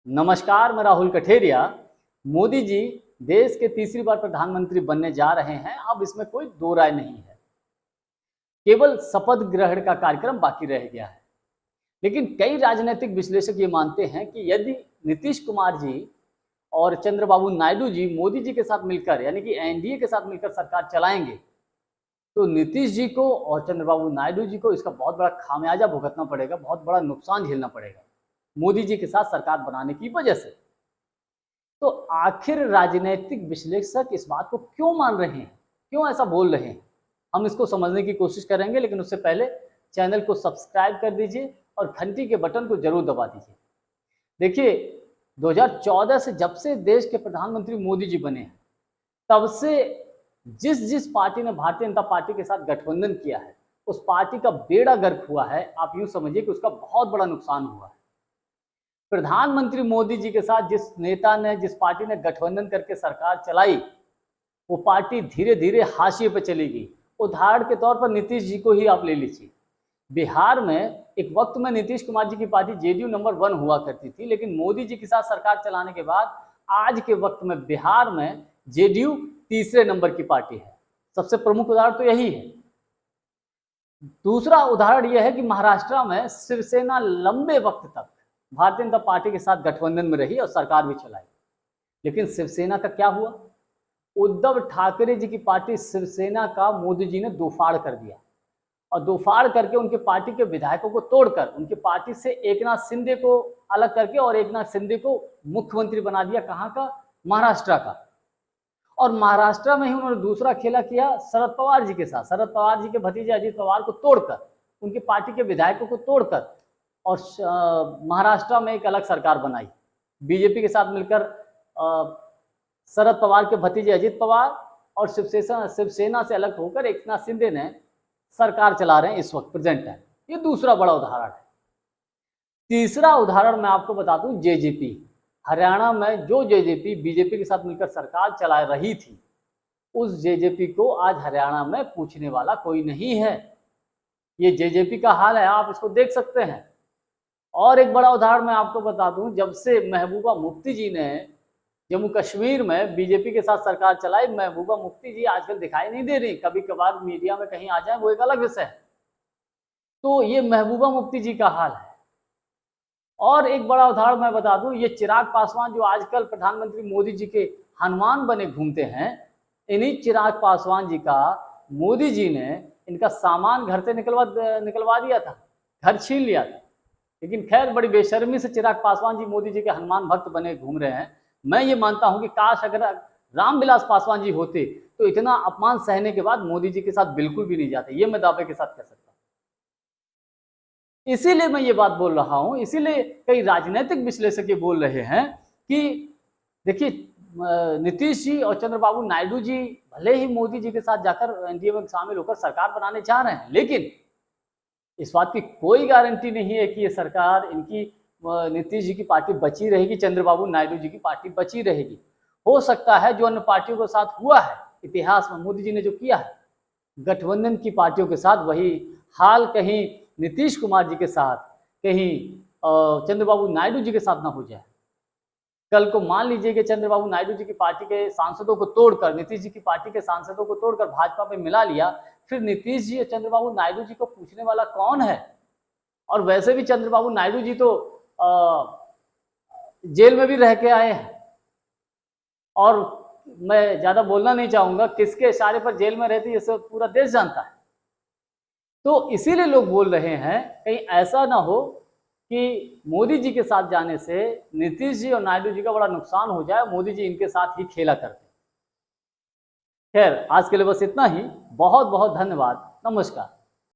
नमस्कार, मैं राहुल कठेरिया। मोदी जी देश के तीसरी बार प्रधानमंत्री बनने जा रहे हैं। अब इसमें कोई दो राय नहीं है। केवल शपथ ग्रहण का कार्यक्रम बाकी रह गया है। लेकिन कई राजनीतिक विश्लेषक ये मानते हैं कि यदि नीतीश कुमार जी और चंद्रबाबू नायडू जी मोदी जी के साथ मिलकर यानी कि एनडीए के साथ मिलकर सरकार चलाएंगे तो नीतीश जी को और चंद्रबाबू नायडू जी को इसका बहुत बड़ा खामियाजा भुगतना पड़ेगा, बहुत बड़ा नुकसान झेलना पड़ेगा मोदी जी के साथ सरकार बनाने की वजह से। तो आखिर राजनीतिक विश्लेषक इस बात को क्यों मान रहे हैं, क्यों ऐसा बोल रहे हैं, हम इसको समझने की कोशिश करेंगे। लेकिन उससे पहले चैनल को सब्सक्राइब कर दीजिए और घंटी के बटन को जरूर दबा दीजिए। देखिए, 2014 से जब से देश के प्रधानमंत्री मोदी जी बने हैं तब से जिस जिस पार्टी ने भारतीय जनता पार्टी के साथ गठबंधन किया है उस पार्टी का बेड़ा गर्क हुआ है। आप यूं समझिए कि उसका बहुत बड़ा नुकसान हुआ है। प्रधानमंत्री मोदी जी के साथ जिस नेता ने, जिस पार्टी ने गठबंधन करके सरकार चलाई, वो पार्टी धीरे धीरे हाशिए पर चली गई। उदाहरण के तौर पर नीतीश जी को ही आप ले लीजिए। बिहार में एक वक्त में नीतीश कुमार जी की पार्टी जेडीयू नंबर 1 हुआ करती थी, लेकिन मोदी जी के साथ सरकार चलाने के बाद आज के वक्त में बिहार में जेडीयू तीसरे नंबर की पार्टी है। सबसे प्रमुख उदाहरण तो यही है। दूसरा उदाहरण यह है कि महाराष्ट्र में शिवसेना लंबे वक्त तक भारतीय जनता पार्टी के साथ गठबंधन में रही और सरकार भी चलाई। लेकिन शिवसेना का क्या हुआ? उद्धव ठाकरे जी की पार्टी शिवसेना का मोदी जी ने दोफाड़ कर दिया और दोफाड़ करके उनके पार्टी के विधायकों को तोड़कर उनकी पार्टी से एकनाथ शिंदे को अलग करके और एकनाथ शिंदे को मुख्यमंत्री बना दिया। कहाँ का? महाराष्ट्र का। और महाराष्ट्र में ही उन्होंने दूसरा खेला किया शरद पवार जी के साथ। शरद पवार जी के भतीजे अजित पवार को तोड़कर, उनकी पार्टी के विधायकों को तोड़कर और महाराष्ट्र में एक अलग सरकार बनाई। बीजेपी के साथ मिलकर शरद पवार के भतीजे अजित पवार और शिवसेना से अलग होकर एकनाथ शिंदे ने सरकार चला रहे हैं इस वक्त, प्रेजेंट है। ये दूसरा बड़ा उदाहरण है। तीसरा उदाहरण मैं आपको बता दूं, जेजेपी। हरियाणा में जो जेजेपी बीजेपी के साथ मिलकर सरकार चला रही थी, उस जेजेपी को आज हरियाणा में पूछने वाला कोई नहीं है। ये जेजेपी का हाल है, आप इसको देख सकते हैं। और एक बड़ा उदाहरण मैं आपको बता दूं, जब से महबूबा मुफ्ती जी ने जम्मू कश्मीर में बीजेपी के साथ सरकार चलाई, महबूबा मुफ्ती जी आजकल दिखाई नहीं दे रही। कभी कभार मीडिया में कहीं आ जाए वो एक अलग विषय है। तो ये महबूबा मुफ्ती जी का हाल है। और एक बड़ा उदाहरण मैं बता दूं, ये चिराग पासवान जो आजकल प्रधानमंत्री मोदी जी के हनुमान बने घूमते हैं, इन्हीं चिराग पासवान जी का मोदी जी ने इनका सामान घर से निकलवा दिया था, घर छीन लिया था। लेकिन खैर, बड़ी बेशर्मी से चिराग पासवान जी मोदी जी के हनुमान भक्त बने घूम रहे हैं। मैं ये मानता हूं कि काश अगर रामविलास पासवान जी होते तो इतना अपमान सहने के बाद मोदी जी के साथ बिल्कुल भी नहीं जाते। ये मैं दावे के साथ कह सकता हूं। इसीलिए मैं ये बात बोल रहा हूं, इसीलिए कई राजनीतिक विश्लेषक ये बोल रहे हैं कि देखिए, नीतीश जी और चंद्रबाबू नायडू जी भले ही मोदी जी के साथ जाकर एनडीए में शामिल होकर सरकार बनाने जा रहे हैं, लेकिन इस बात की कोई गारंटी नहीं है कि ये सरकार इनकी नीतीश जी की पार्टी बची रहेगी, चंद्रबाबू नायडू जी की पार्टी बची रहेगी। हो सकता है जो अन्य पार्टियों के साथ हुआ है इतिहास में, मोदी जी ने जो किया है गठबंधन की पार्टियों के साथ, वही हाल कहीं नीतीश कुमार जी के साथ, कहीं चंद्रबाबू नायडू जी के साथ ना हो जाए। कल को मान लीजिए कि चंद्रबाबू नायडू जी की पार्टी के सांसदों को तोड़कर, नीतीश जी की पार्टी के सांसदों को तोड़कर भाजपा में मिला लिया, फिर नीतीश जी और चंद्रबाबू नायडू जी को पूछने वाला कौन है? और वैसे भी चंद्रबाबू नायडू जी तो जेल में भी रह के आए हैं। और मैं ज्यादा बोलना नहीं चाहूंगा, किसके इशारे पर जेल में रहती है ये सब पूरा देश जानता है। तो इसीलिए लोग बोल रहे हैं कहीं ऐसा ना हो कि मोदी जी के साथ जाने से नीतीश जी और नायडू जी का बड़ा नुकसान हो जाए, मोदी जी इनके साथ ही खेला करते। खैर, आज के लिए बस इतना ही। बहुत बहुत धन्यवाद। नमस्कार।